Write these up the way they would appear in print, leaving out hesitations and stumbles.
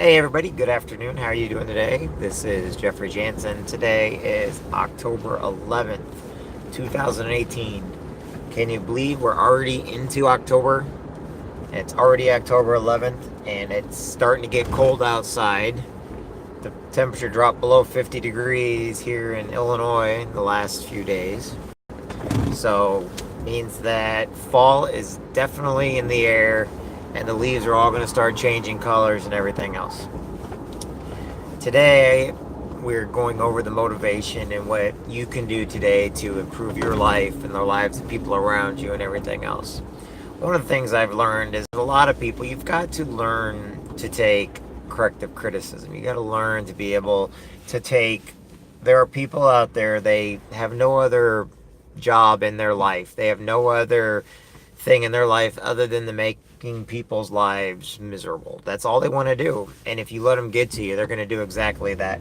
Hey everybody, good afternoon. How are you doing today? This is Jeffrey Jansen. Today is October 11th, 2018. Can you believe we're already into October? It's already October 11th and it's starting to get cold outside. The temperature dropped below 50 degrees here in Illinois the last few days. So, means that fall is definitely in the air and the leaves are all going to start changing colors and everything else. Today, we're going over the motivation and what you can do today to improve your life and the lives of people around you and everything else. One of the things I've learned is a lot of people, you've got to learn to take corrective criticism. You got to learn to be able to take, there are people out there, they have no other job in their life. They have no other thing in their life other than to making people's lives miserable. That's all they want to do. And if you let them get to you, they're going to do exactly that.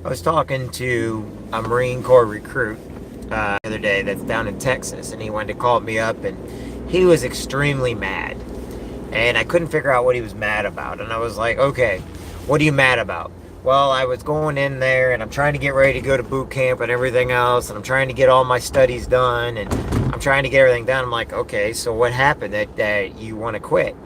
I was talking to a Marine Corps recruit the other day that's down in Texas, and he wanted to call me up, and he was extremely mad. And I couldn't figure out what he was mad about. And I was like, okay, what are you mad about? Well, I was going in there and I'm trying to get ready to go to boot camp and everything else, and I'm trying to get all my studies done, and I'm trying to get everything done. I'm like, okay, so what happened that you want to quit?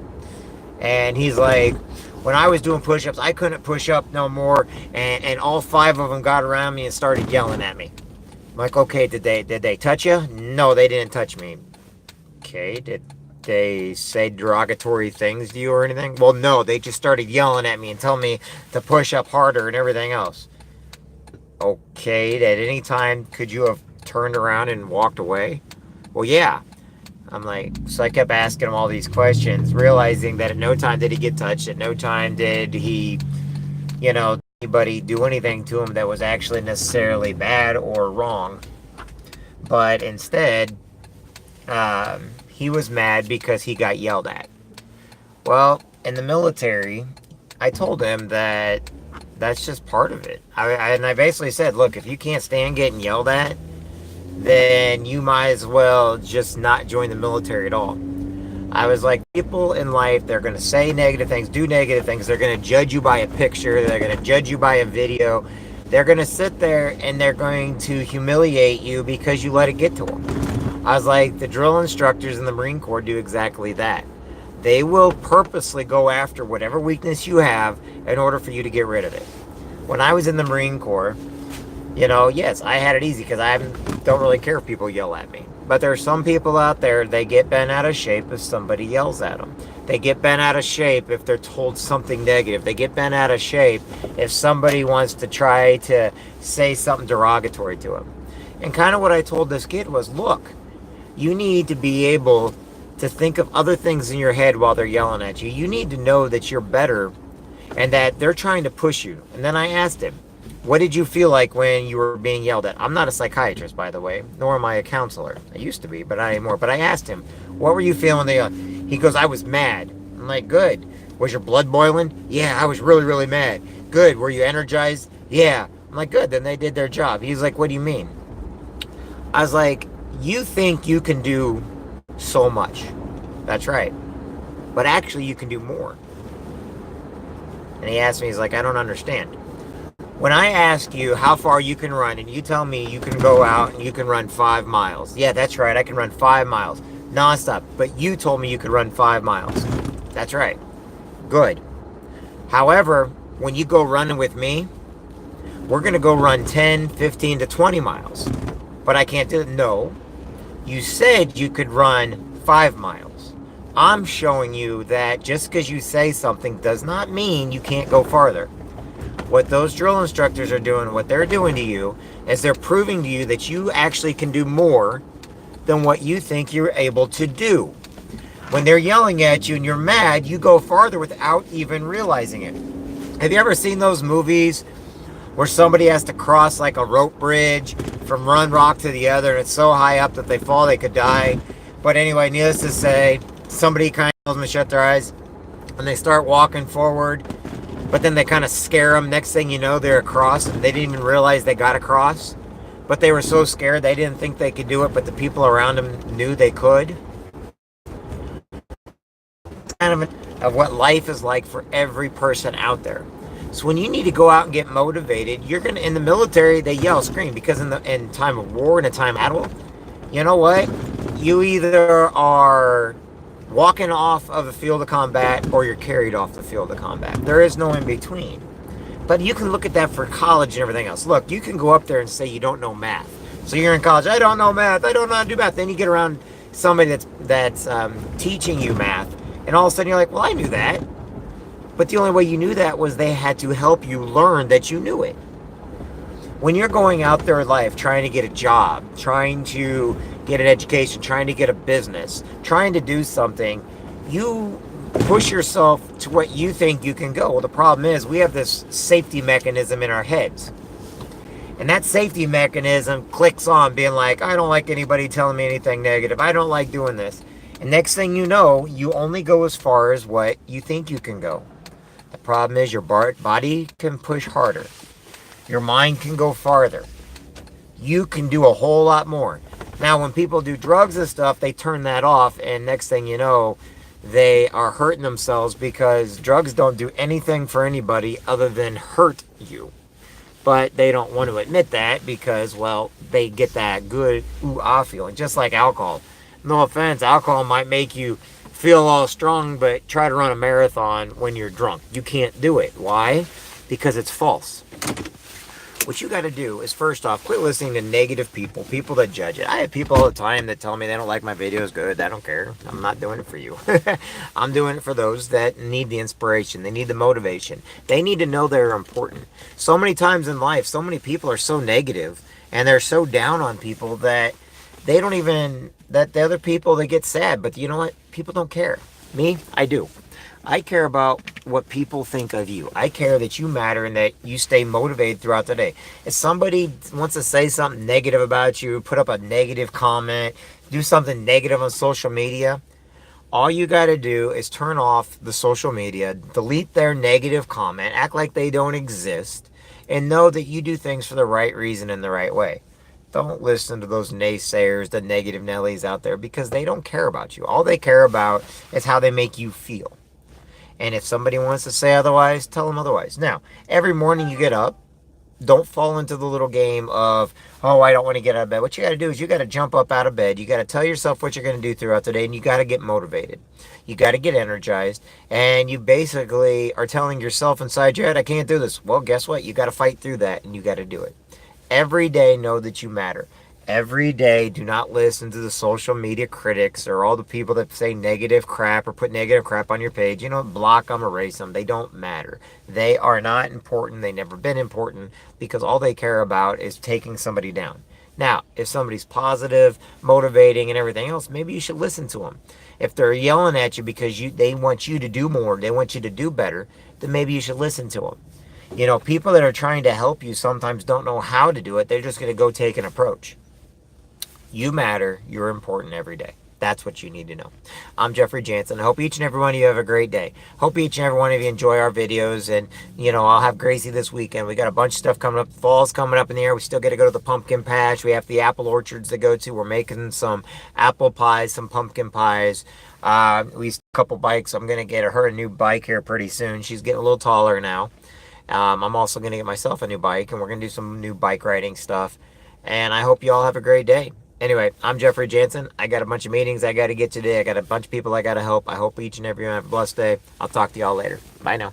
And he's like, when I was doing push-ups, I couldn't push up no more, and all five of them got around me and started yelling at me. I'm like, okay, did they touch you? No, they didn't touch me. Okay, did they say derogatory things to you or anything? Well, no, they just started yelling at me and telling me to push up harder and everything else. Okay, at any time could you have turned around and walked away? Well, yeah. I'm like, so I kept asking him all these questions, realizing that at no time did he get touched, at no time did he, anybody do anything to him that was actually necessarily bad or wrong. But instead, he was mad because he got yelled at. Well, in the military, I told him that that's just part of it. And I basically said, look, if you can't stand getting yelled at, then you might as well just not join the military at all. I was like, people in life, they're going to say negative things, do negative things. They're going to judge you by a picture. They're going to judge you by a video. They're going to sit there and they're going to humiliate you because you let it get to them. I was like, the drill instructors in the Marine Corps do exactly that. They will purposely go after whatever weakness you have in order for you to get rid of it. When I was in the Marine Corps, yes, I had it easy because I don't really care if people yell at me. But there are some people out there, they get bent out of shape if somebody yells at them. They get bent out of shape if they're told something negative. They get bent out of shape if somebody wants to try to say something derogatory to them. And kind of what I told this kid was, look, you need to be able to think of other things in your head while they're yelling at you. You need to know that you're better and that they're trying to push you. And then I asked him, what did you feel like when you were being yelled at? I'm not a psychiatrist, by the way, nor am I a counselor. I used to be, but not anymore. But I asked him, what were you feeling? He goes, I was mad. I'm like, good. Was your blood boiling? Yeah, I was really, really mad. Good. Were you energized? Yeah. I'm like, good. Then they did their job. He's like, what do you mean? I was like, you think you can do so much. That's right. But actually, you can do more. And he asked me, he's like, I don't understand. When I ask you how far you can run and you tell me you can go out and you can run 5 miles. Yeah, that's right. I can run 5 miles nonstop. But you told me you could run 5 miles. That's right. Good. However, when you go running with me, we're going to go run 10, 15 to 20 miles. But I can't do it. No. You said you could run 5 miles. I'm showing you that just because you say something does not mean you can't go farther. What those drill instructors are doing, what they're doing to you, is they're proving to you that you actually can do more than what you think you're able to do. When they're yelling at you and you're mad, you go farther without even realizing it. Have you ever seen those movies where somebody has to cross like a rope bridge from one rock to the other, and it's so high up that they fall they could die? But anyway, needless to say, somebody kind of tells them to shut their eyes, and they start walking forward. But then they kind of scare them. Next thing you know, they're across, and they didn't even realize they got across. But they were so scared, they didn't think they could do it, but the people around them knew they could. of what life is like for every person out there. So when you need to go out and get motivated, you're gonna in the military they yell, scream because in time of war and a time of battle, you know what? You either are walking off of the field of combat or you're carried off the field of combat. There is no in between. But you can look at that for college and everything else. Look, you can go up there and say you don't know math. So you're in college, I don't know math, I don't know how to do math. Then you get around somebody that's teaching you math, and all of a sudden you're like, well, I knew that. But the only way you knew that was they had to help you learn that you knew it. When you're going out there in life trying to get a job, trying to get an education, trying to get a business, trying to do something, you push yourself to what you think you can go. Well, the problem is we have this safety mechanism in our heads. And that safety mechanism clicks on being like, I don't like anybody telling me anything negative. I don't like doing this. And next thing you know, you only go as far as what you think you can go. The problem is your body can push harder. Your mind can go farther. You can do a whole lot more. Now, when people do drugs and stuff, they turn that off. And next thing you know, they are hurting themselves because drugs don't do anything for anybody other than hurt you. But they don't want to admit that because, well, they get that good ooh-ah feeling. Just like alcohol. No offense, alcohol might make you feel all strong, but try to run a marathon when you're drunk. You can't do it. Why? Because it's false. What you got to do is, first off, quit listening to negative people, people that judge it. I have people all the time that tell me they don't like my videos. Good, I don't care. I'm not doing it for you. I'm doing it for those that need the inspiration. They need the motivation. They need to know they're important. So many times in life, so many people are so negative and they're so down on people that they don't even, that the other people, they get sad. But you know what? People don't care. Me, I do. I care about what people think of you. I care that you matter and that you stay motivated throughout the day. If somebody wants to say something negative about you, put up a negative comment, do something negative on social media, all you got to do is turn off the social media, delete their negative comment, act like they don't exist, and know that you do things for the right reason and the right way. Don't listen to those naysayers, the negative Nellies out there, because they don't care about you. All they care about is how they make you feel. And if somebody wants to say otherwise, tell them otherwise. Now, every morning you get up, don't fall into the little game of, oh, I don't want to get out of bed. What you got to do is you got to jump up out of bed. You got to tell yourself what you're going to do throughout the day, and you got to get motivated. You got to get energized, and you basically are telling yourself inside your head, I can't do this. Well, guess what? You got to fight through that, and you got to do it. Every day, know that you matter. Every day, do not listen to the social media critics or all the people that say negative crap or put negative crap on your page. You know, block them, erase them. They don't matter. They are not important. They've never been important because all they care about is taking somebody down. Now, if somebody's positive, motivating, and everything else, maybe you should listen to them. If they're yelling at you because they want you to do more, they want you to do better, then maybe you should listen to them. You know, people that are trying to help you sometimes don't know how to do it. They're just going to go take an approach. You matter. You're important every day. That's what you need to know. I'm Jeffrey Jansen. I hope each and every one of you have a great day. Hope each and every one of you enjoy our videos. And, you know, I'll have Gracie this weekend. We got a bunch of stuff coming up. Fall's coming up in the air. We still got to go to the pumpkin patch. We have the apple orchards to go to. We're making some apple pies, some pumpkin pies. We used a couple bikes. I'm going to get her a new bike here pretty soon. She's getting a little taller now. I'm also going to get myself a new bike. And we're going to do some new bike riding stuff. And I hope you all have a great day. Anyway, I'm Jeffrey Jansen. I got a bunch of meetings I got to get today. I got a bunch of people I got to help. I hope each and every one have a blessed day. I'll talk to y'all later. Bye now.